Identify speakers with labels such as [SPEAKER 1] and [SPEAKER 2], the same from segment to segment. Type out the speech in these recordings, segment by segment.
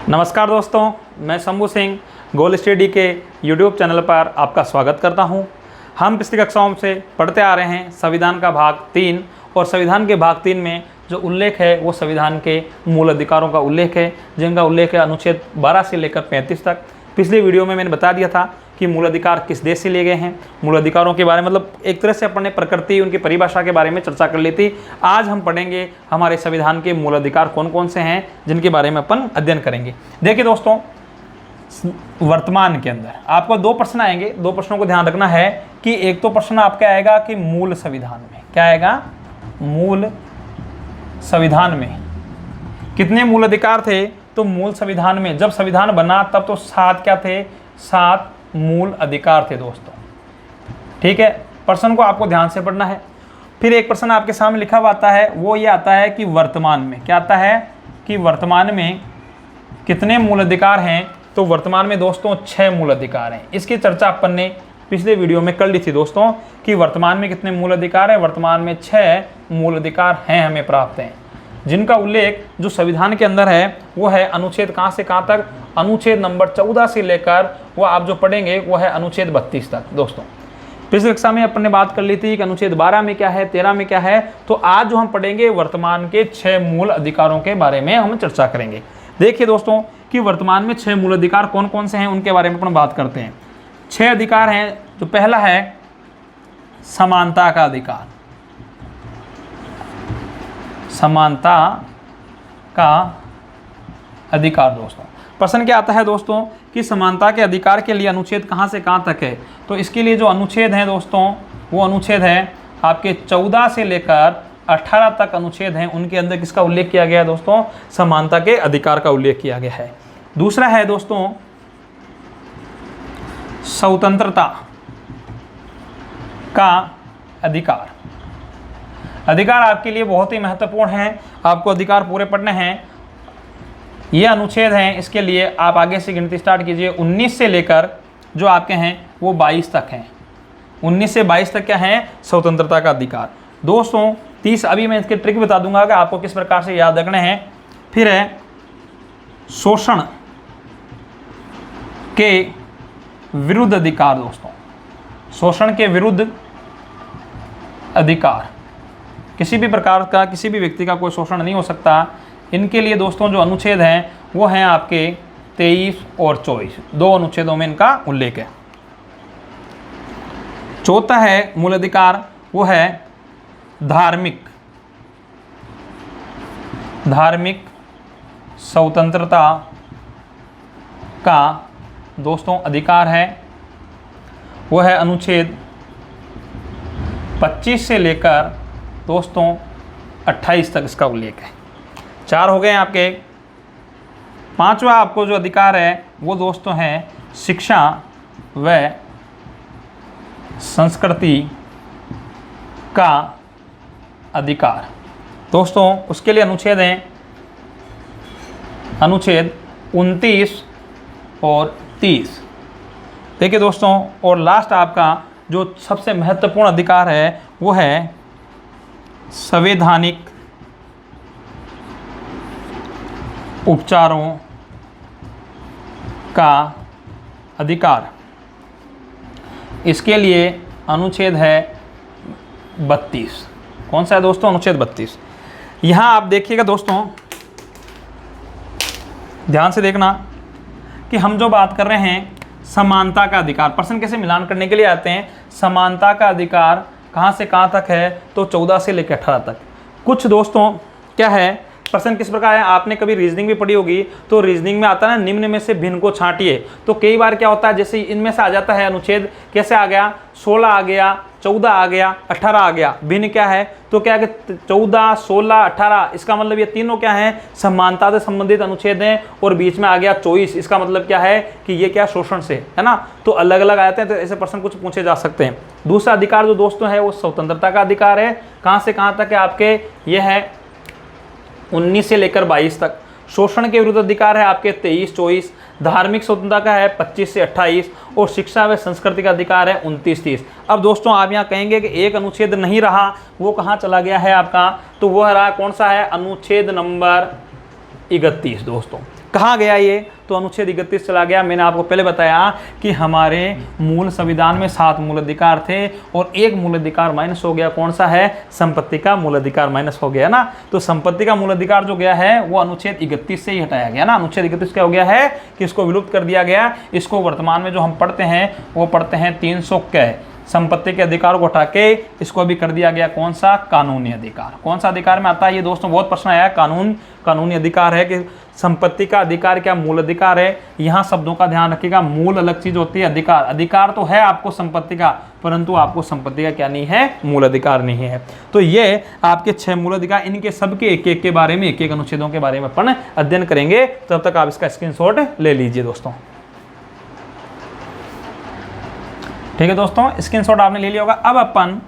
[SPEAKER 1] नमस्कार दोस्तों, मैं शंभू सिंह गोल स्टडी के YouTube चैनल पर आपका स्वागत करता हूं। हम पिछली कक्षाओं से पढ़ते आ रहे हैं संविधान का भाग 3 और संविधान के भाग 3 में जो उल्लेख है वो संविधान के मूल अधिकारों का उल्लेख है, जिनका उल्लेख है अनुच्छेद 12 से लेकर 35 तक। पिछले वीडियो में मैंने बता दिया था कि मूल अधिकार किस देश से लिए गए हैं। मूल अधिकारों के बारे में मतलब एक तरह से अपने प्रकृति, उनकी परिभाषा के बारे में चर्चा कर ली थी। आज हम पढ़ेंगे हमारे संविधान के मूल अधिकार कौन कौन से हैं, जिनके बारे में अपन अध्ययन करेंगे। देखिए दोस्तों, वर्तमान के अंदर आपको 2 प्रश्न आएंगे। 2 प्रश्नों को ध्यान रखना है कि एक तो प्रश्न आपका आएगा कि मूल संविधान में क्या आएगा, मूल संविधान में कितने मूल अधिकार थे। तो मूल संविधान में जब संविधान बना तब तो 7 क्या थे, 7 मूल अधिकार थे दोस्तों। ठीक है, प्रश्न को आपको ध्यान से पढ़ना है। फिर एक प्रश्न आपके सामने लिखा हुआ आता है, वो ये आता है कि वर्तमान में क्या आता है कि वर्तमान में कितने मूल अधिकार हैं। तो वर्तमान में दोस्तों 6 मूल अधिकार हैं। इसकी चर्चा अपन ने पिछले वीडियो में कर ली थी दोस्तों कि वर्तमान में कितने मूल अधिकार हैं। वर्तमान में 6 मूल अधिकार हैं, हमें प्राप्त हैं, जिनका उल्लेख जो संविधान के अंदर है वो है अनुच्छेद कहाँ से कहाँ तक, अनुच्छेद नंबर 14 से लेकर वो आप जो पढ़ेंगे वो है अनुच्छेद 32 तक। दोस्तों पिछली कक्षा में अपन ने बात कर ली थी कि अनुच्छेद 12 में क्या है, 13 में क्या है। तो आज जो हम पढ़ेंगे वर्तमान के 6 मूल अधिकारों के बारे में हम चर्चा करेंगे। देखिए दोस्तों कि वर्तमान में 6 मूल अधिकार कौन कौन से हैं, उनके बारे में अपन बात करते हैं। 6 अधिकार हैं। जो पहला है समानता का अधिकार। समानता का अधिकार दोस्तों, प्रश्न क्या आता है दोस्तों कि समानता के अधिकार के लिए अनुच्छेद कहाँ से कहाँ तक है। तो इसके लिए जो अनुच्छेद हैं दोस्तों, वो अनुच्छेद है आपके 14 से लेकर 18 तक अनुच्छेद हैं। उनके अंदर किसका उल्लेख किया गया है दोस्तों, समानता के अधिकार का उल्लेख किया गया है। दूसरा है दोस्तों स्वतंत्रता का अधिकार। अधिकार आपके लिए बहुत ही महत्वपूर्ण है, आपको अधिकार पूरे पढ़ने हैं। ये अनुच्छेद हैं, इसके लिए आप आगे से गिनती स्टार्ट कीजिए। 19 से लेकर जो आपके हैं वो 22 तक हैं। 19 से 22 तक क्या है, स्वतंत्रता का अधिकार। दोस्तों 30 अभी मैं इसके ट्रिक बता दूंगा कि आपको किस प्रकार से याद रखने हैं। फिर है शोषण के विरुद्ध अधिकार। दोस्तों शोषण के विरुद्ध अधिकार, किसी भी प्रकार का किसी भी व्यक्ति का कोई शोषण नहीं हो सकता। इनके लिए दोस्तों जो अनुच्छेद हैं वो हैं आपके 23 और 24, 2 अनुच्छेदों में इनका उल्लेख है। चौथा है मूल अधिकार, वो है धार्मिक स्वतंत्रता का दोस्तों अधिकार है। वो है अनुच्छेद 25 से लेकर दोस्तों 28 तक इसका उल्लेख है। 4 हो गए आपके। 5वां आपको जो अधिकार है वो दोस्तों है शिक्षा व संस्कृति का अधिकार। दोस्तों उसके लिए अनुच्छेद हैं अनुच्छेद 29 और 30। देखिए दोस्तों, और लास्ट आपका जो सबसे महत्वपूर्ण अधिकार है वो है संवैधानिक उपचारों का अधिकार। इसके लिए अनुच्छेद है 32। कौन सा है दोस्तों, अनुच्छेद 32। यहाँ आप देखिएगा दोस्तों, ध्यान से देखना कि हम जो बात कर रहे हैं समानता का अधिकार, प्रश्न कैसे मिलान करने के लिए आते हैं। समानता का अधिकार कहाँ से कहाँ तक है, तो 14 से लेकर 18 तक। कुछ दोस्तों क्या है, प्रश्न किस प्रकार है, आपने कभी रीजनिंग भी पढ़ी होगी, तो रीजनिंग में आता है ना निम्न में से भिन्न को छांटिए। तो कई बार क्या होता है, जैसे इनमें से आ जाता है अनुच्छेद, कैसे आ गया, 16 आ गया, 14 आ गया, 18 आ गया। भिन्न क्या है, तो क्या है कि 14, 16, 18, इसका मतलब ये तीनों क्या है, समानता से संबंधित अनुच्छेद हैं। और बीच में आ गया 24, इसका मतलब क्या है कि ये क्या, शोषण से, है ना। तो अलग अलग आते हैं, तो ऐसे प्रश्न कुछ पूछे जा सकते हैं। दूसरा अधिकार जो दोस्तों है वो स्वतंत्रता का अधिकार है। कहाँ से कहाँ तक है आपके, ये है 19 से लेकर 22 तक। शोषण के विरुद्ध अधिकार है आपके 23-24। धार्मिक स्वतंत्रता का है 25 से 28 और शिक्षा व संस्कृति का अधिकार है 29-30। अब दोस्तों आप यहाँ कहेंगे कि एक अनुच्छेद नहीं रहा, वो कहाँ चला गया है आपका, तो वो रहा कौन सा है, अनुच्छेद नंबर 31 दोस्तों। कहाँ गया ये? तो अनुच्छेद 31 चला गया। मैंने आपको पहले बताया कि हमारे मूल संविधान में 7 मूल अधिकार थे और एक मूल अधिकार माइनस हो गया। कौन सा है? संपत्ति का मूल अधिकार माइनस हो गया ना। तो संपत्ति का मूल अधिकार जो गया है वो अनुच्छेद 31 से ही हटाया गया ना। अनुच्छेद 31 क्या हो गया है कि इसको विलुप्त कर दिया गया। इसको वर्तमान में जो हम पढ़ते हैं वो पढ़ते हैं 300 क संपत्ति के अधिकार को हटा के इसको अभी कर दिया गया कौन सा? कानूनी अधिकार। कौन सा अधिकार में आता है ये दोस्तों? बहुत प्रश्न आया। कानूनी अधिकार है कि संपत्ति का अधिकार क्या मूल अधिकार है? यहाँ शब्दों का ध्यान रखिएगा। मूल अलग चीज होती है, अधिकार अधिकार तो है आपको संपत्ति का, परंतु आपको संपत्ति का क्या नहीं है? मूल अधिकार नहीं है। तो ये आपके 6 मूल अधिकार, इनके सबके एक एक के बारे में, एक एक अनुच्छेदों के बारे में अपन अध्ययन करेंगे। तब तक आप इसका स्क्रीनशॉट ले लीजिए दोस्तों। ठीक है दोस्तों, स्क्रीनशॉट आपने ले लिया होगा। अब अपन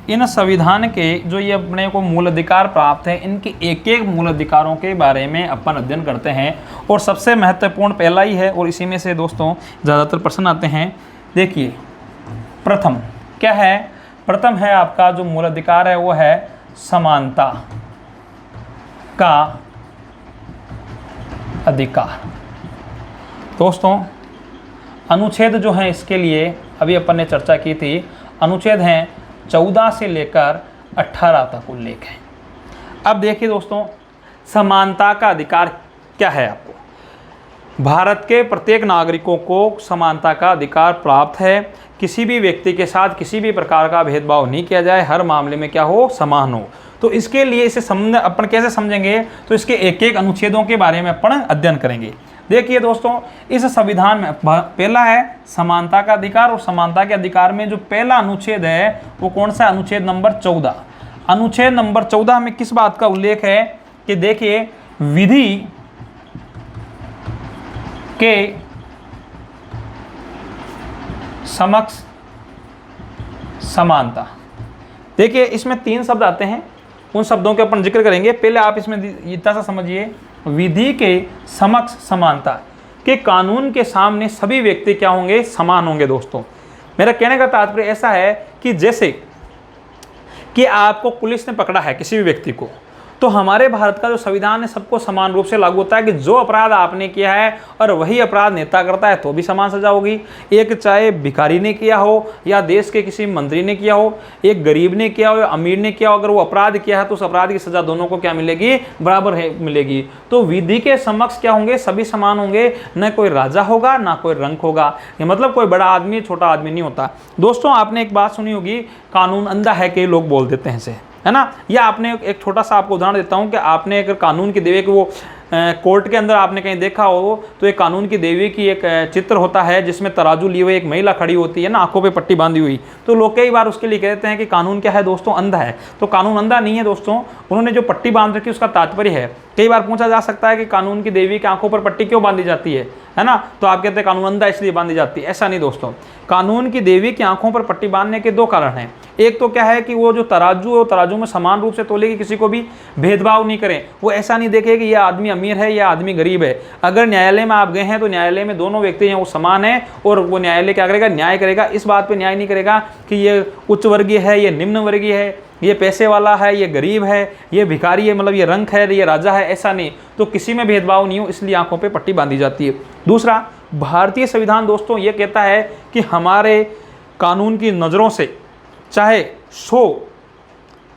[SPEAKER 1] इन संविधान के जो ये अपने को मूल अधिकार प्राप्त है, इनके एक एक मूल अधिकारों के बारे में अपन अध्ययन करते हैं। और सबसे महत्वपूर्ण पहला ही है और इसी में से दोस्तों ज़्यादातर प्रश्न आते हैं। देखिए प्रथम क्या है? प्रथम है आपका जो मूल अधिकार है वो है समानता का अधिकार। दोस्तों अनुच्छेद जो है इसके लिए अभी अपन ने चर्चा की थी, अनुच्छेद हैं 14 से लेकर 18 तक उल्लेख है। अब देखिए दोस्तों, समानता का अधिकार क्या है? आपको भारत के प्रत्येक नागरिकों को समानता का अधिकार प्राप्त है। किसी भी व्यक्ति के साथ किसी भी प्रकार का भेदभाव नहीं किया जाए, हर मामले में क्या हो? समान हो। तो इसके लिए इसे अपन कैसे समझेंगे? तो इसके एक एक अनुच्छेदों के बारे में अपन अध्ययन करेंगे। देखिए दोस्तों, इस संविधान में पहला है समानता का अधिकार, और समानता के अधिकार में जो पहला अनुच्छेद है वो कौन सा? अनुच्छेद नंबर 14। अनुच्छेद नंबर 14 में किस बात का उल्लेख है कि देखिए विधि के समक्ष समानता। देखिए इसमें 3 शब्द आते हैं, उन शब्दों के अपन जिक्र करेंगे। पहले आप इसमें इतना सा समझिए, विधि के समक्ष समानता, कि कानून के सामने सभी व्यक्ति क्या होंगे? समान होंगे। दोस्तों मेरा कहने का तात्पर्य ऐसा है कि जैसे कि आपको पुलिस ने पकड़ा है किसी भी व्यक्ति को, तो हमारे भारत का जो संविधान है सबको समान रूप से लागू होता है कि जो अपराध आपने किया है और वही अपराध नेता करता है तो भी समान सजा होगी। एक चाहे भिखारी ने किया हो या देश के किसी मंत्री ने किया हो, एक गरीब ने किया हो या अमीर ने किया हो, अगर वो अपराध किया है तो उस अपराध की सजा दोनों को क्या मिलेगी? बराबर है मिलेगी। तो विधि के समक्ष क्या होंगे? सभी समान होंगे। न कोई राजा होगा ना कोई रंक होगा। ये मतलब कोई बड़ा आदमी छोटा आदमी नहीं होता। दोस्तों आपने एक बात सुनी होगी, कानून अंधा है कि लोग बोल देते हैं इसे, है ना। या आपने एक छोटा सा आपको उदाहरण देता हूं कि आपने अगर कानून की देवी की वो कोर्ट के अंदर आपने कहीं देखा हो तो एक कानून की देवी की एक चित्र होता है जिसमें तराजू लिए हुए एक महिला खड़ी होती है ना, आंखों पे पट्टी बांधी हुई। तो लोग कई बार उसके लिए कहते हैं कि कानून क्या है दोस्तों? अंधा है। तो कानून अंधा नहीं है दोस्तों, उन्होंने जो पट्टी बांध रखी उसका तात्पर्य है। कई बार पूछा जा सकता है कि कानून की देवी की आंखों पर पट्टी क्यों बांधी जाती है ना। तो आप कहते हैं कानून अंधा इसलिए बांधी जाती है। ऐसा नहीं दोस्तों, कानून की देवी की आंखों पर पट्टी बांधने के 2 कारण हैं। एक तो क्या है कि वो जो तराजू है तराजू में समान रूप से तोलेगी, किसी को भी भेदभाव नहीं करें। वो ऐसा नहीं देखे कि यह आदमी अमीर है या आदमी गरीब है। अगर न्यायालय में आप गए हैं तो न्यायालय में दोनों व्यक्ति हैं वो समान है, और वो न्यायालय क्या करेगा? न्याय करेगा। इस बात पे न्याय नहीं करेगा कि ये उच्च वर्गीय है, ये निम्न वर्गीय है, ये पैसे वाला है, ये गरीब है, ये भिखारी है, मतलब ये रंक है, ये राजा है, ऐसा नहीं। तो किसी में भेदभाव नहीं हो, इसलिए आंखों पे पट्टी बांधी जाती है। दूसरा, भारतीय संविधान दोस्तों ये कहता है कि हमारे कानून की नज़रों से चाहे 100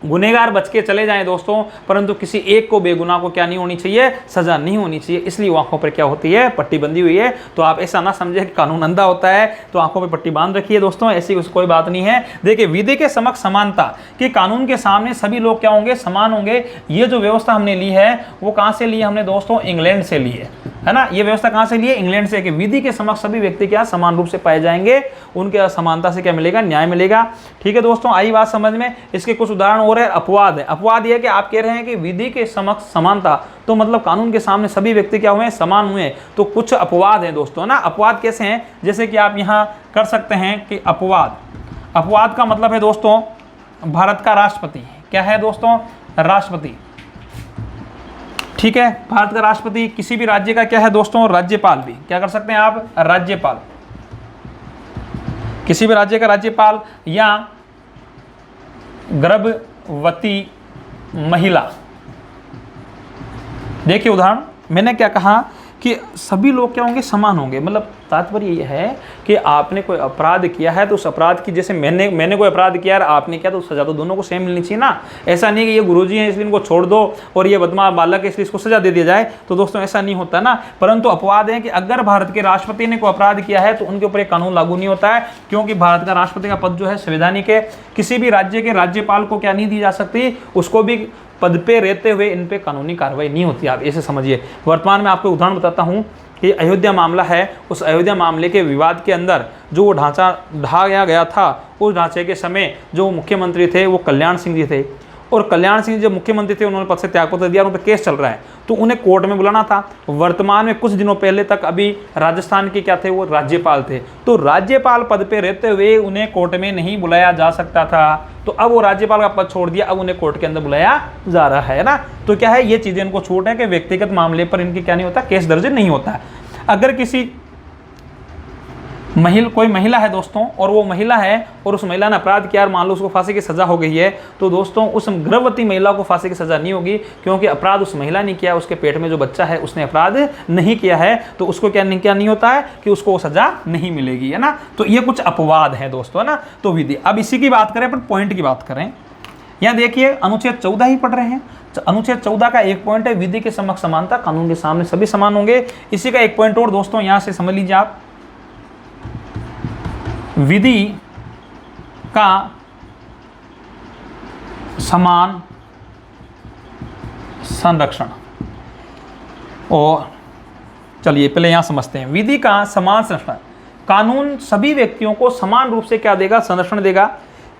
[SPEAKER 1] गुनहगार बच के चले जाएं दोस्तों, परंतु किसी एक को बेगुनाह को क्या नहीं होनी चाहिए? सजा नहीं होनी चाहिए। इसलिए आंखों पर क्या होती है? पट्टी बंधी हुई है। तो आप ऐसा ना समझे कि कानून अंधा होता है तो आंखों पर पट्टी बांध रखी है दोस्तों, ऐसी कोई बात नहीं है। देखिए विधि के समक्ष समानता, कि कानून के सामने सभी लोग क्या होंगे? समान होंगे। ये जो व्यवस्था हमने ली है वो कहाँ से ली है हमने दोस्तों? इंग्लैंड से ली है ना। ये व्यवस्था कहाँ से ली है? इंग्लैंड से, कि विधि के समक्ष सभी व्यक्ति क्या समान रूप से पाए जाएंगे, उनके असमानता से क्या मिलेगा? न्याय मिलेगा। ठीक है दोस्तों, आई बात समझ में। इसके कुछ उदाहरण और है। अपवाद है। अपवाद यह कि आप कह रहे हैं कि विधि के समक्ष समानता, तो मतलब कानून के सामने सभी व्यक्ति क्या हुए? समान हुए। तो कुछ अपवाद हैं दोस्तों ना। अपवाद कैसे हैं? जैसे कि आप यहाँ कर सकते हैं कि अपवाद का मतलब है दोस्तों भारत का राष्ट्रपति। क्या है दोस्तों? राष्ट्रपति। ठीक है, भारत का राष्ट्रपति। किसी भी राज्य का क्या है दोस्तों? राज्यपाल भी। क्या कर सकते हैं आप? राज्यपाल। किसी भी राज्य का राज्यपाल, या गर्भवती महिला। देखिए उदाहरण मैंने क्या कहा कि सभी लोग क्या होंगे, समान होंगे। मतलब तात्पर्य ये है कि आपने कोई अपराध किया है तो उस अपराध की, जैसे मैंने कोई अपराध किया और आपने किया, तो सजा तो दोनों को सेम मिलनी चाहिए ना। ऐसा नहीं कि ये गुरुजी हैं इसलिए इनको छोड़ दो और ये बदमाश बालक है इसलिए इसको सजा दे दिया जाए, तो दोस्तों ऐसा नहीं होता ना। परंतु अपवाद है कि अगर भारत के राष्ट्रपति ने कोई अपराध किया है तो उनके ऊपर एक कानून लागू नहीं होता है, क्योंकि भारत का राष्ट्रपति का पद जो है संवैधानिक है। किसी भी राज्य के राज्यपाल को क्या नहीं दी जा सकती, उसको भी पद पे रहते हुए इन पे कानूनी कार्रवाई नहीं होती। आप ऐसे समझिए। वर्तमान में आपको उदाहरण बताता हूं कि अयोध्या मामला है, उस अयोध्या मामले के विवाद के अंदर जो ढांचा ढाया गया था, उस ढांचे के समय जो मुख्यमंत्री थे वो कल्याण सिंह जी थे, और कल्याण सिंह जब मुख्यमंत्री थे उन्होंने पद से त्यागपत्र दिया, उन पर केस चल रहा है, तो उन्हें कोर्ट में बुलाना था। वर्तमान में कुछ दिनों पहले तक अभी राजस्थान के क्या थे, वो राज्यपाल थे, तो राज्यपाल पद पे रहते हुए उन्हें कोर्ट में नहीं बुलाया जा सकता था। तो अब वो राज्यपाल का पद छोड़ दिया, अब उन्हें कोर्ट के अंदर बुलाया जा रहा है ना। तो क्या है, ये चीजें इनको छूट है कि व्यक्तिगत मामले पर इनकी क्या नहीं होता, केस दर्ज नहीं होता। अगर किसी कोई महिला है दोस्तों, और वो महिला है और उस महिला ने अपराध किया और मान लो उसको फांसी की सजा हो गई है, तो दोस्तों उस गर्भवती महिला को फांसी की सजा नहीं होगी, क्योंकि अपराध उस महिला ने किया, उसके पेट में जो बच्चा है उसने अपराध नहीं किया है, तो उसको क्या नहीं होता है कि उसको सजा नहीं मिलेगी, है ना। तो ये कुछ अपवाद है दोस्तों, है ना। तो विधि, अब इसी की बात करें, अपन पॉइंट की बात करें। यहाँ देखिए अनुच्छेद 14 ही पढ़ रहे हैं। अनुच्छेद 14 का एक पॉइंट है, विधि के समक्ष समानता, कानून के सामने सभी समान होंगे। इसी का एक पॉइंट और दोस्तों यहाँ से समझ लीजिए आप, विधि का समान संरक्षण। और चलिए पहले यहां समझते हैं, विधि का समान संरक्षण। कानून सभी व्यक्तियों को समान रूप से क्या देगा, संरक्षण देगा।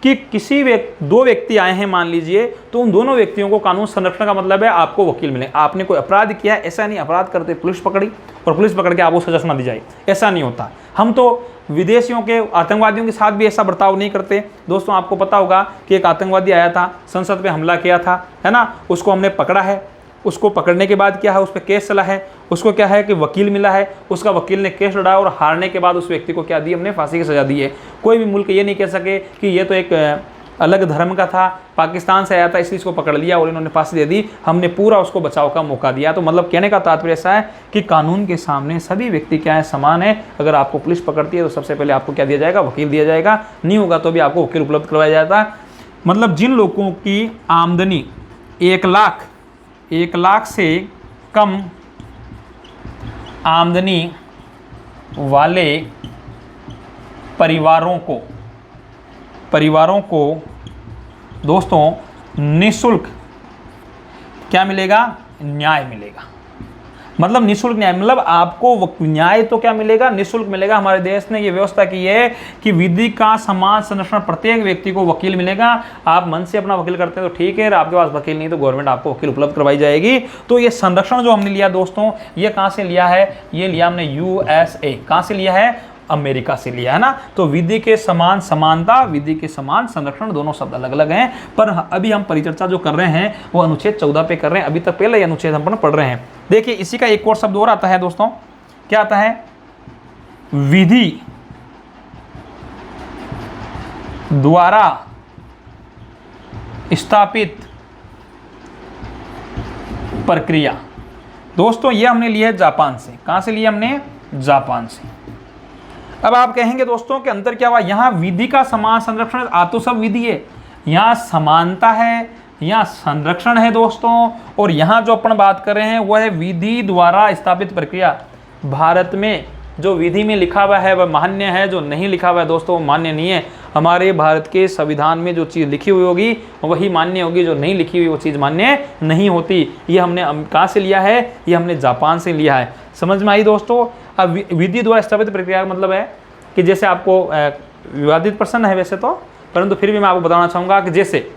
[SPEAKER 1] कि किसी दो व्यक्ति आए हैं मान लीजिए, तो उन दोनों व्यक्तियों को कानून संरक्षण का मतलब है आपको वकील मिले। आपने कोई अपराध किया, ऐसा नहीं अपराध करते पुलिस पकड़ी और पुलिस पकड़ के आपको सजा सुना दी जाए, ऐसा नहीं होता। हम तो विदेशियों के आतंकवादियों के साथ भी ऐसा बर्ताव नहीं करते। दोस्तों आपको पता होगा कि एक आतंकवादी आया था, संसद पे हमला किया था, है ना। उसको हमने पकड़ा है, उसको पकड़ने के बाद क्या है, उस पर केस चला है, उसको क्या है कि वकील मिला है, उसका वकील ने केस लड़ा और हारने के बाद उस व्यक्ति को क्या दी, हमने फांसी की सजा दी है। कोई भी मुल्क ये नहीं कह सके कि ये तो एक अलग धर्म का था, पाकिस्तान से आया था इसलिए इसको पकड़ लिया और इन्होंने फांसी दे दी, हमने पूरा उसको बचाव का मौका दिया। तो मतलब कहने का तात्पर्य ऐसा है कि कानून के सामने सभी व्यक्ति क्या है, समान है। अगर आपको पुलिस पकड़ती है तो सबसे पहले आपको क्या दिया जाएगा, वकील दिया जाएगा, नहीं होगा तो भी आपको वकील उपलब्ध करवाया जाता। मतलब जिन लोगों की आमदनी 1 लाख से कम आमदनी वाले परिवारों को दोस्तों निःशुल्क क्या मिलेगा, न्याय मिलेगा। मतलब निःशुल्क न्याय, मतलब आपको न्याय तो क्या मिलेगा, निःशुल्क मिलेगा। हमारे देश ने ये व्यवस्था की है कि विधि का समान संरक्षण, प्रत्येक व्यक्ति को वकील मिलेगा। आप मन से अपना वकील करते हैं तो ठीक है, आपके पास वकील नहीं तो गवर्नमेंट आपको वकील उपलब्ध करवाई जाएगी। तो ये संरक्षण जो हमने लिया दोस्तों, ये कहाँ से लिया है, ये लिया हमने USA। कहाँ से लिया है, अमेरिका से लिया है ना। तो विधि के समान समानता, विधि के समान संरक्षण, दोनों शब्द अलग अलग हैं, पर अभी हम परिचर्चा जो कर रहे हैं वो अनुच्छेद 14 पे कर रहे हैं। अभी तक पहले ये अनुच्छेद हम पढ़ रहे हैं। देखिए इसी का एक और शब्द और आता है दोस्तों, क्या आता है, विधि द्वारा स्थापित प्रक्रिया। दोस्तों ये हमने लिया है जापान से। कहां से लिया हमने, जापान से। अब आप कहेंगे दोस्तों कि अंतर क्या हुआ, यहां विधि का समान संरक्षण, आ तो सब विधि है, यहां समानता है, यहाँ संरक्षण है दोस्तों, और यहाँ जो अपन बात कर रहे हैं वह है विधि द्वारा स्थापित प्रक्रिया। भारत में जो विधि में लिखा हुआ है वह मान्य है, जो नहीं लिखा हुआ है दोस्तों वो मान्य नहीं है। हमारे भारत के संविधान में जो चीज़ लिखी हुई होगी वही मान्य होगी, जो नहीं लिखी हुई वो चीज़ मान्य नहीं होती। ये हमने कहाँ से लिया है, ये हमने जापान से लिया है। समझ में आई दोस्तों। अब विधि द्वारा स्थापित प्रक्रिया का मतलब है कि जैसे आपको विवादित प्रश्न है वैसे तो, परंतु फिर भी मैं आपको बताना चाहूँगा कि जैसे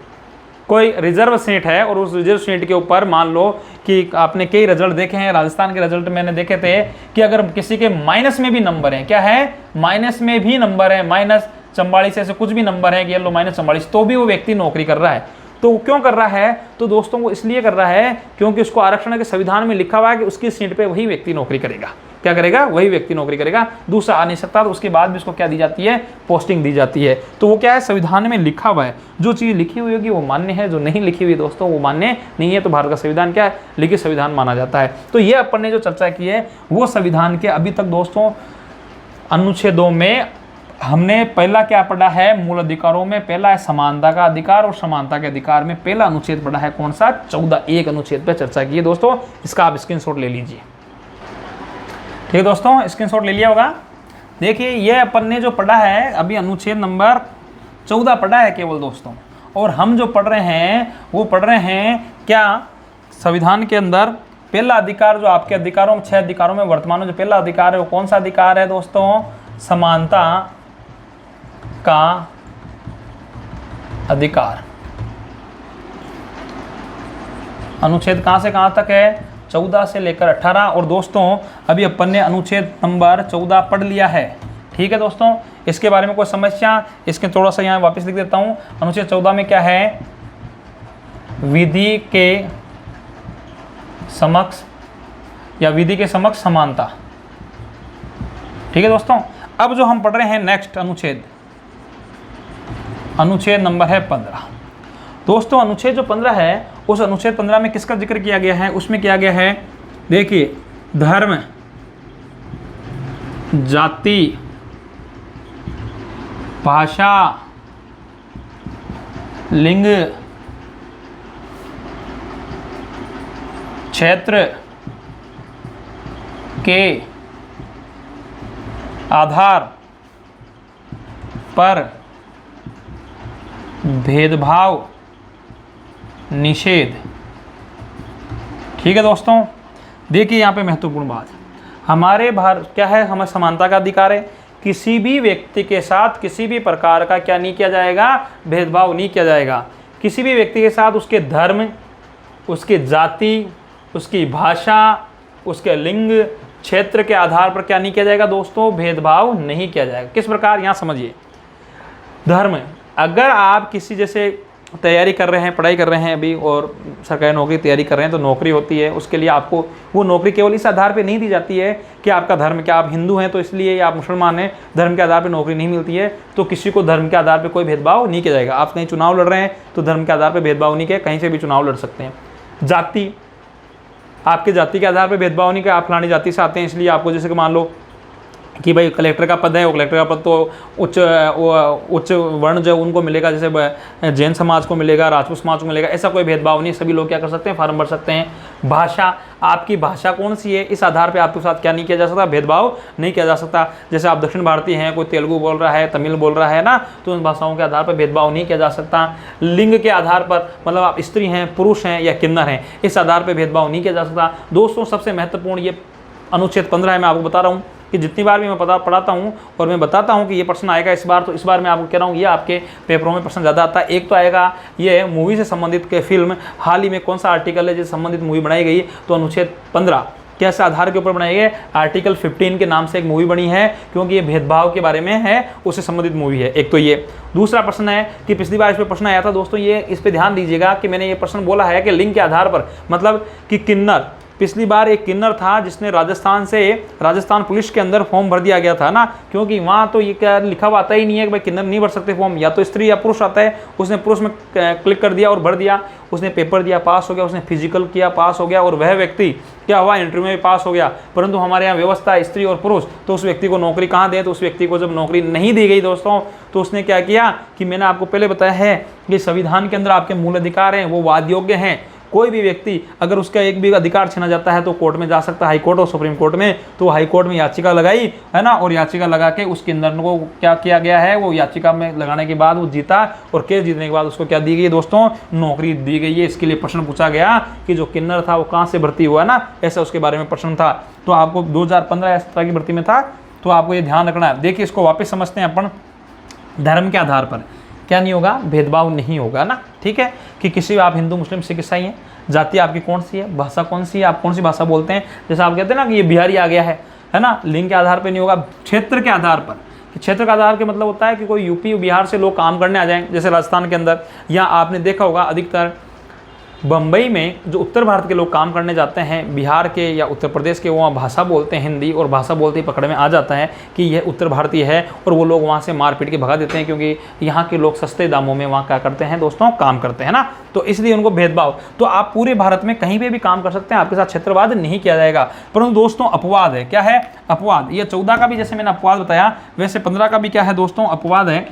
[SPEAKER 1] कोई रिजर्व सीट है और उस रिजर्व सीट के ऊपर मान लो कि आपने कई रिजल्ट देखे हैं, राजस्थान के रिजल्ट मैंने देखे थे कि अगर किसी के माइनस में भी नंबर है, क्या है, माइनस में भी नंबर है, -44 ऐसे कुछ भी नंबर है कि ये लो -44, तो भी वो व्यक्ति नौकरी कर रहा है। तो वो क्यों कर रहा है? तो दोस्तों वो इसलिए कर रहा है क्योंकि उसको आरक्षण के संविधान में लिखा हुआ है कि उसकी सीट पे वही व्यक्ति नौकरी करेगा। क्या करेगा? वही व्यक्ति नौकरी करेगा, दूसरा आ नहीं सकता। तो उसके बाद भी उसको क्या दी जाती है? पोस्टिंग दी जाती है। तो वो क्या है? संविधान में लिखा हुआ है। जो चीज़ लिखी हुई होगी वो मान्य है, जो नहीं लिखी हुई दोस्तों वो मान्य नहीं है। तो भारत का संविधान क्या है? लिखित संविधान माना जाता है। तो ये अपन ने जो चर्चा की है वो संविधान के अभी तक दोस्तों अनुच्छेदों में हमने पहला क्या पढ़ा है? मूल अधिकारों में पहला है समानता का अधिकार, और समानता के अधिकार में पहला अनुच्छेद पढ़ा है कौन सा? 14। एक अनुच्छेद पर चर्चा की है दोस्तों, इसका आप स्क्रीनशॉट ले लीजिए। ठीक है दोस्तों, स्क्रीनशॉट ले लिया होगा। देखिए ये अपन ने जो पढ़ा है अभी अनुच्छेद नंबर 14 पढ़ा है केवल दोस्तों, और हम जो पढ़ रहे हैं वो पढ़ रहे हैं क्या? संविधान के अंदर पहला अधिकार जो आपके अधिकारों में 6 अधिकारों में वर्तमान में जो पहला अधिकार है वो कौन सा अधिकार है दोस्तों? समानता का अधिकार। अनुच्छेद कहां से कहां तक है? 14 से लेकर 18। और दोस्तों अभी अपन ने अनुच्छेद नंबर 14 पढ़ लिया है। ठीक है दोस्तों, इसके बारे में कोई समस्या? इसके थोड़ा सा यहाँ वापस लिख देता हूँ। अनुच्छेद 14 में क्या है? विधि के समक्ष या विधि के समक्ष समानता। ठीक है दोस्तों, अब जो हम पढ़ रहे हैं नेक्स्ट अनुच्छेद नंबर है 15। दोस्तों अनुच्छेद जो 15 है उस अनुच्छेद 15 में किसका जिक्र किया गया है? उसमें किया गया है, देखिए, धर्म, जाति, भाषा, लिंग, क्षेत्र के आधार पर भेदभाव निषेध। ठीक है दोस्तों, देखिए यहाँ पे महत्वपूर्ण बात, हमारे भारत क्या है? हमें समानता का अधिकार है। किसी भी व्यक्ति के साथ किसी भी प्रकार का क्या नहीं किया जाएगा? भेदभाव नहीं किया जाएगा। किसी भी व्यक्ति के साथ उसके धर्म, उसकी जाति, उसकी भाषा, उसके लिंग, क्षेत्र के आधार पर क्या नहीं किया जाएगा दोस्तों? भेदभाव नहीं किया जाएगा। किस प्रकार? यहाँ समझिए, धर्म, अगर आप किसी जैसे तैयारी कर रहे हैं, पढ़ाई कर रहे हैं अभी और सरकारी नौकरी तैयारी कर रहे हैं, तो नौकरी होती है, उसके लिए आपको वो नौकरी केवल इस आधार पे नहीं दी जाती है कि आपका धर्म क्या, आप हिंदू हैं तो इसलिए, या आप मुसलमान हैं, धर्म के आधार पे नौकरी नहीं मिलती है। तो किसी को धर्म के आधार पे कोई भेदभाव नहीं किया जाएगा। आप कहीं चुनाव लड़ रहे हैं तो धर्म के आधार पर भेदभाव नहीं किया, कहीं से भी चुनाव लड़ सकते हैं। जाति, आपके जाति के आधार पर भेदभाव नहीं किया, आप फलानी जाति से आते हैं इसलिए आपको, जैसे कि मान लो कि भाई कलेक्टर का पद है, वो कलेक्टर का पद तो उच्च वर्ण जो उनको मिलेगा, जैसे जैन समाज को मिलेगा, राजपूत समाज को मिलेगा, ऐसा कोई भेदभाव नहीं, सभी लोग क्या कर सकते हैं? फॉर्म भर सकते हैं। भाषा, आपकी भाषा कौन सी है, इस आधार पे आपके साथ क्या नहीं किया जा सकता? भेदभाव नहीं किया जा सकता। जैसे आप दक्षिण भारतीय हैं, कोई तेलुगु बोल रहा है, तमिल बोल रहा है ना, तो उन भाषाओं के आधार पर भेदभाव नहीं किया जा सकता। लिंग के आधार पर, मतलब आप स्त्री हैं, पुरुष हैं या किन्नर हैं, इस आधार पर भेदभाव नहीं किया जा सकता। दोस्तों सबसे महत्वपूर्ण ये अनुच्छेद 15 है। मैं आपको बता रहा हूँ कि जितनी बार भी मैं पढ़ाता हूँ और मैं बताता हूँ कि ये प्रश्न आएगा इस बार, तो इस बार मैं आपको कह रहा हूँ ये आपके पेपरों में प्रश्न ज़्यादा आता है। एक तो आएगा ये मूवी से संबंधित के फिल्म, हाल ही में कौन सा आर्टिकल है जिससे संबंधित मूवी बनाई गई, तो अनुच्छेद 15 कैसे आधार के ऊपर बनाई गई? आर्टिकल 15 के नाम से एक मूवी बनी है, क्योंकि ये भेदभाव के बारे में है, उससे संबंधित मूवी है। एक तो ये। दूसरा प्रश्न है कि पिछली बार इस पर प्रश्न आया था दोस्तों, ये इस पर ध्यान दीजिएगा कि मैंने ये प्रश्न बोला है कि लिंग के आधार पर, मतलब कि किन्नर, पिछली बार एक किन्नर था जिसने राजस्थान पुलिस के अंदर फॉर्म भर दिया गया था ना, क्योंकि वहाँ तो ये क्या लिखा हुआ आता ही नहीं है कि भाई किन्नर नहीं भर सकते फॉर्म, या तो स्त्री या पुरुष आता है। उसने पुरुष में क्लिक कर दिया और भर दिया, उसने पेपर दिया, पास हो गया, उसने फिजिकल किया, पास हो गया, और वह व्यक्ति क्या हुआ? इंटरव्यू में पास हो गया। परंतु हमारे यहाँ व्यवस्था है स्त्री और पुरुष, तो उस व्यक्ति को नौकरी कहाँ दें? तो उस व्यक्ति को जब नौकरी नहीं दी गई दोस्तों, तो उसने क्या किया कि मैंने आपको पहले बताया है कि संविधान के अंदर आपके मूल अधिकार हैं, वो वाद योग्य हैं। कोई भी व्यक्ति अगर उसका एक भी अधिकार छीना जाता है तो कोर्ट में जा सकता है, हाई कोर्ट और सुप्रीम कोर्ट में। तो हाई कोर्ट में याचिका लगाई है ना, और याचिका लगा के उसके अंदर को क्या किया गया है, वो याचिका में लगाने के बाद वो जीता, और केस जीतने के बाद उसको क्या दी गई दोस्तों? नौकरी दी गई है। इसके लिए प्रश्न पूछा गया कि जो किन्नर था वो कहाँ से भर्ती हुआ ना, ऐसा उसके बारे में प्रश्न था। तो आपको 2015 इस तरह की भर्ती में था, तो आपको ये ध्यान रखना है। देखिए इसको वापस समझते हैं अपन। धर्म के आधार पर क्या नहीं होगा? भेदभाव नहीं होगा ना। ठीक है, कि किसी आप हिंदू, मुस्लिम, सिख, ईसाई हैं, जाति आपकी कौन सी है, भाषा कौन सी है, आप कौन सी भाषा बोलते हैं, जैसे आप कहते हैं ना कि ये बिहारी आ गया है ना, लिंग के आधार पर नहीं होगा। क्षेत्र के आधार पर क्षेत्र का आधार के मतलब होता है कि कोई यूपी बिहार से लोग काम करने आ जाएं, जैसे राजस्थान के अंदर, या आपने देखा होगा अधिकतर बम्बई में जो उत्तर भारत के लोग काम करने जाते हैं, बिहार के या उत्तर प्रदेश के, वो वहाँ भाषा बोलते हैं हिंदी, और भाषा बोलते ही पकड़ में आ जाता है कि यह उत्तर भारतीय है, और वो लोग वहाँ से मार पीट के भगा देते हैं, क्योंकि यहाँ के लोग सस्ते दामों में वहाँ क्या करते हैं दोस्तों, काम करते हैं ना, तो इसलिए उनको भेदभाव। तो आप पूरे भारत में कहीं पे भी काम कर सकते हैं, आपके साथ क्षेत्रवाद नहीं किया जाएगा। परंतु दोस्तों अपवाद है, क्या है अपवाद, ये 14 का भी जैसे मैंने अपवाद बताया, वैसे 15 का भी क्या है दोस्तों, अपवाद है।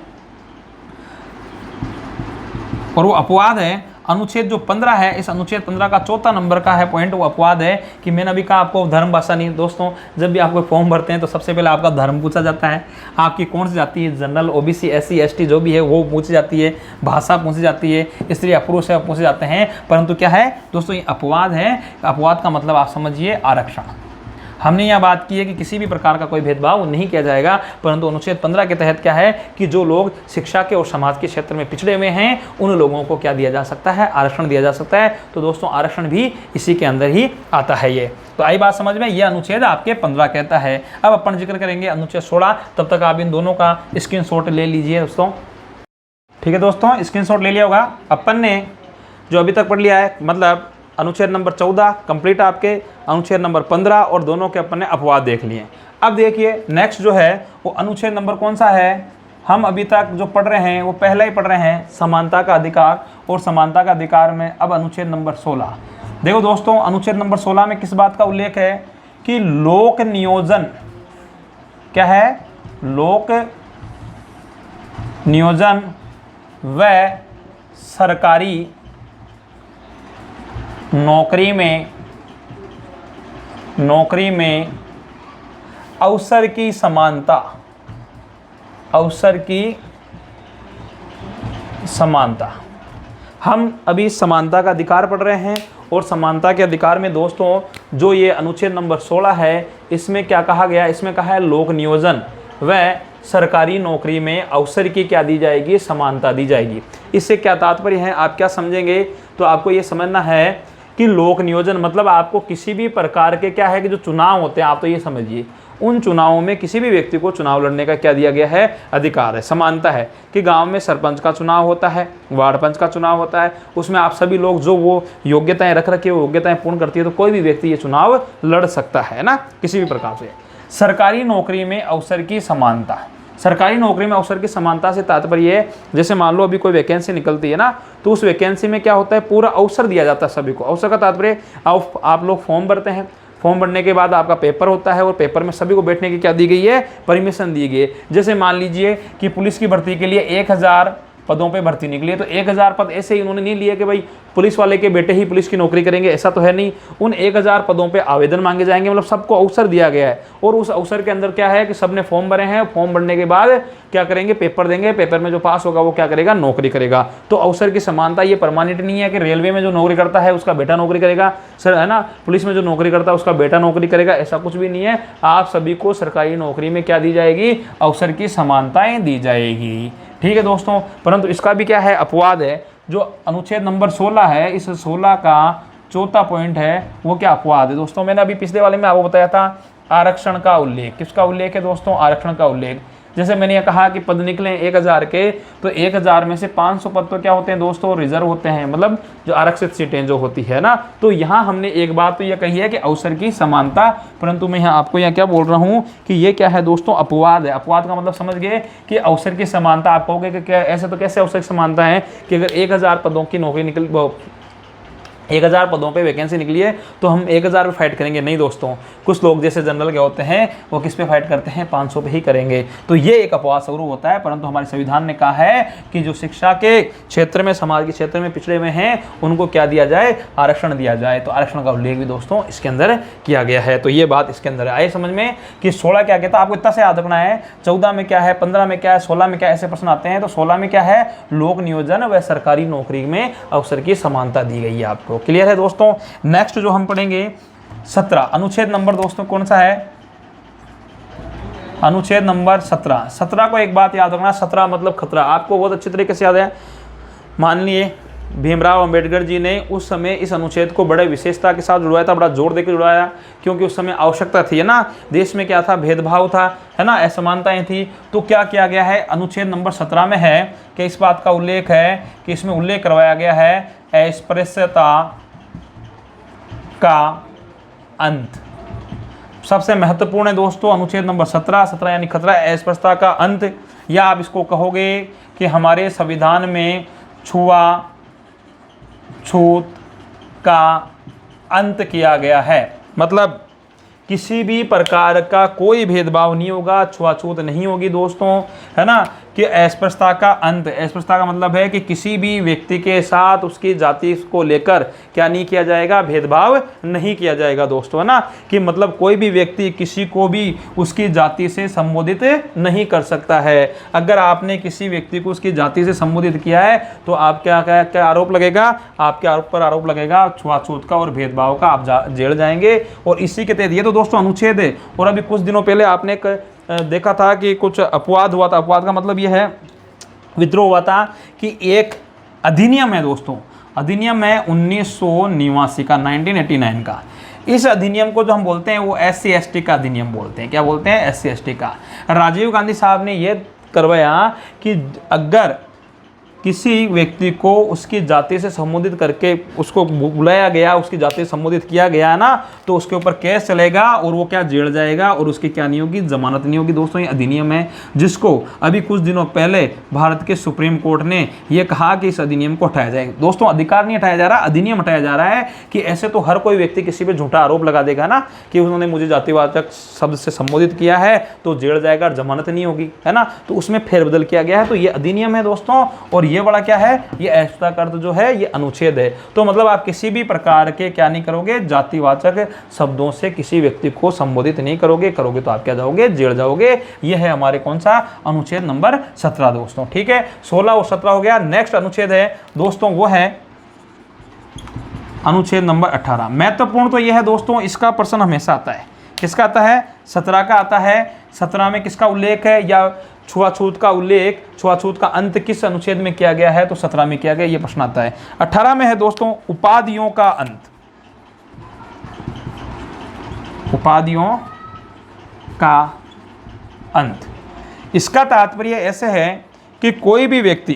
[SPEAKER 1] और वो अपवाद है अनुच्छेद जो 15 है, इस अनुच्छेद 15 का चौथा नंबर का है पॉइंट, वो अपवाद है कि मैंने अभी कहा आपको धर्म भाषा नहीं। दोस्तों जब भी आप कोई फॉर्म भरते हैं तो सबसे पहले आपका धर्म पूछा जाता है, आपकी कौन सी जाति है, जनरल, ओबीसी, एससी, एसटी जो भी है वो पूछी जाती है, भाषा पूछी जाती है, स्त्री या पुरुष है पूछे जाते हैं। परंतु क्या है दोस्तों, ये अपवाद है। अपवाद का मतलब आप समझिए आरक्षण। हमने यह बात की है कि किसी भी प्रकार का कोई भेदभाव नहीं किया जाएगा, परंतु अनुच्छेद 15 के तहत क्या है कि जो लोग शिक्षा के और समाज के क्षेत्र में पिछड़े हुए हैं उन लोगों को क्या दिया जा सकता है, आरक्षण दिया जा सकता है। तो दोस्तों आरक्षण भी इसी के अंदर ही आता है। ये तो आई बात समझ में, ये अनुच्छेद आपके 15 कहता है। अब अपन जिक्र करेंगे अनुच्छेद 16, तब तक आप इन दोनों का स्क्रीनशॉट ले लीजिए दोस्तों। ठीक है दोस्तों, स्क्रीनशॉट ले लिया होगा। अपन ने जो अभी तक पढ़ लिया है, मतलब अनुच्छेद नंबर 14 कंप्लीट आपके, अनुच्छेद नंबर 15 और दोनों के अपन ने अपवाद देख लिए। अब देखिए नेक्स्ट जो है वो अनुच्छेद नंबर कौन सा है, हम अभी तक जो पढ़ रहे हैं वो पहले ही पढ़ रहे हैं समानता का अधिकार, और समानता का अधिकार में अब अनुच्छेद नंबर 16। देखो दोस्तों अनुच्छेद नंबर 16 में किस बात का उल्लेख है कि लोक नियोजन, क्या है, लोक नियोजन व सरकारी नौकरी में अवसर की समानता, अवसर की समानता। हम अभी समानता का अधिकार पढ़ रहे हैं, और समानता के अधिकार में दोस्तों जो ये अनुच्छेद नंबर 16 है, इसमें क्या कहा गया, इसमें कहा है लोक नियोजन व सरकारी नौकरी में अवसर की क्या दी जाएगी, समानता दी जाएगी। इससे क्या तात्पर्य है, आप क्या समझेंगे, तो आपको ये समझना है कि लोक नियोजन मतलब आपको किसी भी प्रकार के क्या है कि जो चुनाव होते हैं, आप तो ये समझिए उन चुनावों में किसी भी व्यक्ति को चुनाव लड़ने का क्या दिया गया है, अधिकार है। समानता है कि गांव में सरपंच का चुनाव होता है, वार्ड पंच का चुनाव होता है, उसमें आप सभी लोग जो वो योग्यताएं रख रखी है, वो योग्यताएं पूर्ण करती है, तो कोई भी व्यक्ति ये चुनाव लड़ सकता है ना, किसी भी प्रकार से। सरकारी नौकरी में अवसर की समानता, सरकारी नौकरी में अवसर की समानता से तात्पर्य है, जैसे मान लो अभी कोई वैकेंसी निकलती है ना, तो उस वैकेंसी में क्या होता है, पूरा अवसर दिया जाता है सभी को। अवसर का तात्पर्य आप लोग फॉर्म भरते हैं, फॉर्म भरने के बाद आपका पेपर होता है, और पेपर में सभी को बैठने की क्या दी गई है, परमिशन दी गई है। जैसे मान लीजिए कि पुलिस की भर्ती के लिए 1000 पदों पे भर्ती निकली है, तो 1000 पद ऐसे ही उन्होंने नहीं लिए कि भाई पुलिस वाले के बेटे ही पुलिस की नौकरी करेंगे, ऐसा तो है नहीं। उन 1000 पदों पे आवेदन मांगे जाएंगे, मतलब सबको अवसर दिया गया है, और उस अवसर के अंदर क्या है कि सबने फॉर्म भरे हैं, फॉर्म भरने के बाद क्या करेंगे, पेपर देंगे, पेपर में जो पास होगा वो क्या करेगा, नौकरी करेगा। तो अवसर की समानता ये परमानेंट नहीं है कि रेलवे में जो नौकरी करता है उसका बेटा नौकरी करेगा, सर है ना, पुलिस में जो नौकरी करता है उसका बेटा नौकरी करेगा, ऐसा कुछ भी नहीं है। आप सभी को सरकारी नौकरी में क्या दी जाएगी, अवसर की समानताएं दी जाएगी। ठीक है दोस्तों, परंतु इसका भी क्या है, अपवाद है। जो अनुच्छेद नंबर 16 है, इस 16 का चौथा पॉइंट है वो क्या, अपवाद है। दोस्तों मैंने अभी पिछले वाले में आपको बताया था आरक्षण का उल्लेख। किसका उल्लेख है दोस्तों, आरक्षण का उल्लेख। जैसे मैंने ये कहा कि पद निकले 1000 के, तो 1000 में से 500 पद तो क्या होते हैं दोस्तों, रिजर्व होते हैं, मतलब जो आरक्षित सीटें जो होती है ना। तो यहाँ हमने एक बात तो ये कही है कि अवसर की समानता, परंतु मैं यहाँ आपको यहाँ क्या बोल रहा हूँ कि ये क्या है दोस्तों, अपवाद है। अपवाद का मतलब समझ गए कि अवसर की समानता। आप कहोगे कि क्या ऐसे, तो कैसे अवसर की समानता है कि अगर 1000 पदों की नौकरी निकल 1000 पदों पे वैकेंसी निकली है तो हम 1000 पे फाइट करेंगे, नहीं दोस्तों। कुछ लोग जैसे जनरल के होते हैं वो किस पे फाइट करते हैं, 500 पे ही करेंगे। तो ये एक अपवाद स्वरूप होता है, परंतु हमारे संविधान ने कहा है कि जो शिक्षा के क्षेत्र में, समाज के क्षेत्र में पिछड़े हुए हैं उनको क्या दिया जाए, आरक्षण दिया जाए। तो आरक्षण का उल्लेख भी दोस्तों इसके अंदर किया गया है। तो ये बात इसके अंदर आए समझ में कि 16 क्या कहता है, आपको इतना से याद रखना है। 14 में क्या है, 15 में क्या है, 16 में क्या, ऐसे प्रश्न आते हैं। तो 16 में क्या है, लोक नियोजन व सरकारी नौकरी में अवसर की समानता दी गई है। आपको क्लियर है दोस्तों। नेक्स्ट जो हम पढ़ेंगे 17 अनुच्छेद नंबर दोस्तों कौन सा है, अनुच्छेद नंबर 17 को एक बात याद रखना, 17 मतलब खतरा। आपको बहुत अच्छी तरीके से याद है। मान लिए भीमराव अंबेडकर जी ने उस समय इस अनुच्छेद को बड़े विशेषता के साथ जुड़वाया था, बड़ा जोर देकर जुड़वाया, क्योंकि उस समय आवश्यकता थी, है ना। देश में क्या था, भेदभाव था, है ना, असमानताएं थी। तो क्या किया गया है, अनुच्छेद नंबर 17 में है कि इस बात का उल्लेख है कि इसमें उल्लेख करवाया गया है अस्पृश्यता का अंत। सबसे महत्वपूर्ण है दोस्तों अनुच्छेद नंबर 17 यानी खतरा अस्पृश्यता का अंत, या आप इसको कहोगे कि हमारे संविधान में छुआछूत का अंत किया गया है। मतलब किसी भी प्रकार का कोई भेदभाव नहीं होगा, छुआछूत नहीं होगी दोस्तों, है ना, कि अस्पृश्यता का अंत। अस्पृश्यता का मतलब है कि किसी भी व्यक्ति के साथ उसकी जाति को लेकर क्या नहीं किया जाएगा, भेदभाव नहीं किया जाएगा दोस्तों, है ना, कि मतलब कोई भी व्यक्ति किसी को भी उसकी जाति से संबोधित नहीं कर सकता है। अगर आपने किसी व्यक्ति को उसकी जाति से संबोधित किया है तो आप क्या आरोप लगेगा, आपके आरोप पर आरोप लगेगा छुआछूत का और भेदभाव का, आप जेल जाएंगे। और इसी के तहत ये तो दोस्तों अनुच्छेद है। और अभी कुछ दिनों पहले आपने देखा था कि कुछ अपवाद हुआ था। अपवाद का मतलब यह है, विद्रोह हुआ था कि एक अधिनियम है दोस्तों, अधिनियम है 1989 का, 1989 का। इस अधिनियम को जो हम बोलते हैं वो SC ST का अधिनियम बोलते हैं। क्या बोलते हैं, SC ST का। राजीव गांधी साहब ने यह करवाया कि अगर किसी व्यक्ति को उसकी जाति से संबोधित करके उसको बुलाया गया, उसकी जाति से संबोधित किया गया है ना, तो उसके ऊपर केस चलेगा और वो क्या जेल जाएगा और उसकी क्या नहीं होगी, जमानत नहीं होगी दोस्तों। ये अधिनियम है जिसको अभी कुछ दिनों पहले भारत के सुप्रीम कोर्ट ने ये कहा कि इस अधिनियम को हटाया जाएगा। दोस्तों अधिकार नहीं हटाया जा रहा, अधिनियम हटाया जा रहा है कि ऐसे तो हर कोई व्यक्ति किसी पर झूठा आरोप लगा देगा ना कि उन्होंने मुझे जातिवाचक शब्द से संबोधित किया है तो जेल जाएगा और जमानत नहीं होगी, है ना। तो उसमें फेरबदल किया गया है। तो ये अधिनियम है दोस्तों, और ये बड़ा क्या है, ये अस्पृश्यता का अर्थ जो है ये अनुच्छेद है। तो मतलब आप किसी भी प्रकार के क्या नहीं करोगे, जातिवाचक शब्दों से किसी व्यक्ति को संबोधित नहीं करोगे तो आप क्या जाओगे, जेल जाओगे। ये है हमारे कौन सा, अनुच्छेद नंबर 17 दोस्तों। ठीक है, 16 और 17 हो गया। नेक्स्ट अनुच्छेद है दोस्तों, वो है अनुच्छेद नंबर 18। महत्वपूर्ण तो यह है दोस्तों, इसका प्रश्न हमेशा आता है। किसका आता है, 17 का आता है। 17 में किसका उल्लेख है, या छुआछूत का उल्लेख, छुआछूत का अंत किस अनुच्छेद में किया गया है, तो 17 में किया गया, ये प्रश्न आता है। 18 में है दोस्तों उपाधियों का अंत। उपाधियों का अंत, इसका तात्पर्य ऐसे है कि कोई भी व्यक्ति,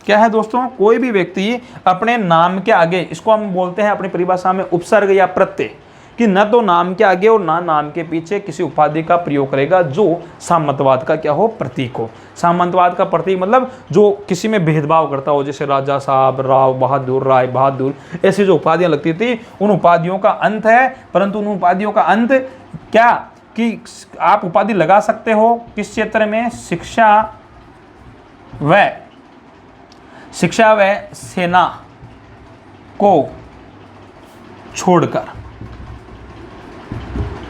[SPEAKER 1] क्या है दोस्तों, कोई भी व्यक्ति अपने नाम के आगे, इसको हम बोलते हैं अपनी परिभाषा में उपसर्ग या प्रत्यय, कि न तो नाम के आगे और ना नाम के पीछे किसी उपाधि का प्रयोग करेगा जो सामंतवाद का क्या हो, प्रतीक हो। सामंतवाद का प्रतीक मतलब जो किसी में भेदभाव करता हो, जैसे राजा साहब, राव बहादुर, राय बहादुर, ऐसी जो उपाधियां लगती थी, उन उपाधियों का अंत है। परंतु उन उपाधियों का अंत क्या, कि आप उपाधि लगा सकते हो किस क्षेत्र में, शिक्षा व सेना को छोड़कर।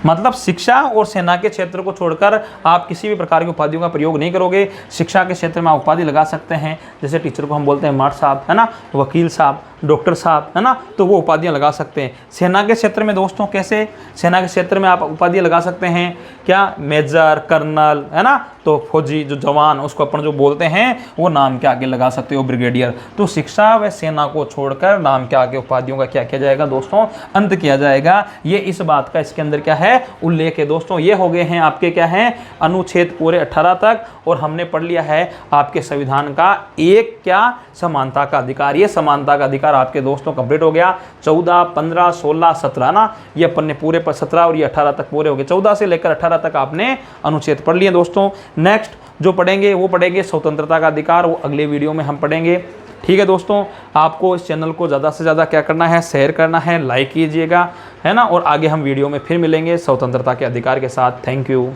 [SPEAKER 1] मतलब शिक्षा और सेना के क्षेत्र को छोड़कर आप किसी भी प्रकार की उपाधियों का प्रयोग नहीं करोगे। शिक्षा के क्षेत्र में आप उपाधि लगा सकते हैं, जैसे टीचर को हम बोलते हैं मार साहब, है ना, वकील साहब, डॉक्टर साहब, है ना, तो वो उपाधियां लगा सकते हैं। सेना के क्षेत्र में दोस्तों कैसे, सेना के क्षेत्र में आप उपाधियां लगा सकते हैं, क्या, मेजर, कर्नल, है ना, तो फौजी जो जवान, उसको अपन जो बोलते हैं वो नाम के आगे लगा सकते हो, ब्रिगेडियर। तो शिक्षा व सेना को छोड़कर नाम के आगे उपाधियों का क्या किया जाएगा दोस्तों, अंत किया जाएगा। ये इस बात का इसके अंदर क्या है, उल्लेख है दोस्तों। ये हो गए हैं आपके क्या हैं, अनुच्छेद पूरे 18 तक। और हमने पढ़ लिया है आपके संविधान का एक क्या, समानता का अधिकार। ये समानता का अधिकार आपके दोस्तों कंप्लीट हो गया। 14, 15, 16, 17 ना, ये अपन ने पूरे पर 17 और ये 18 तक पूरे हो गए। 14 से लेकर 18 तक आपने अनुच्छेद पढ़ लिए दोस्तों। नेक्स्ट जो पढ़ेंगे वो पढ़ेंगे स्वतंत्रता का अधिकार, वो अगले वीडियो में हम पढ़ेंगे। ठीक है दोस्तों, आपको इस चैनल को ज़्यादा से ज़्यादा क्या करना है, शेयर करना है, लाइक कीजिएगा, है ना। और आगे हम वीडियो में फिर मिलेंगे स्वतंत्रता के अधिकार के साथ। Thank you.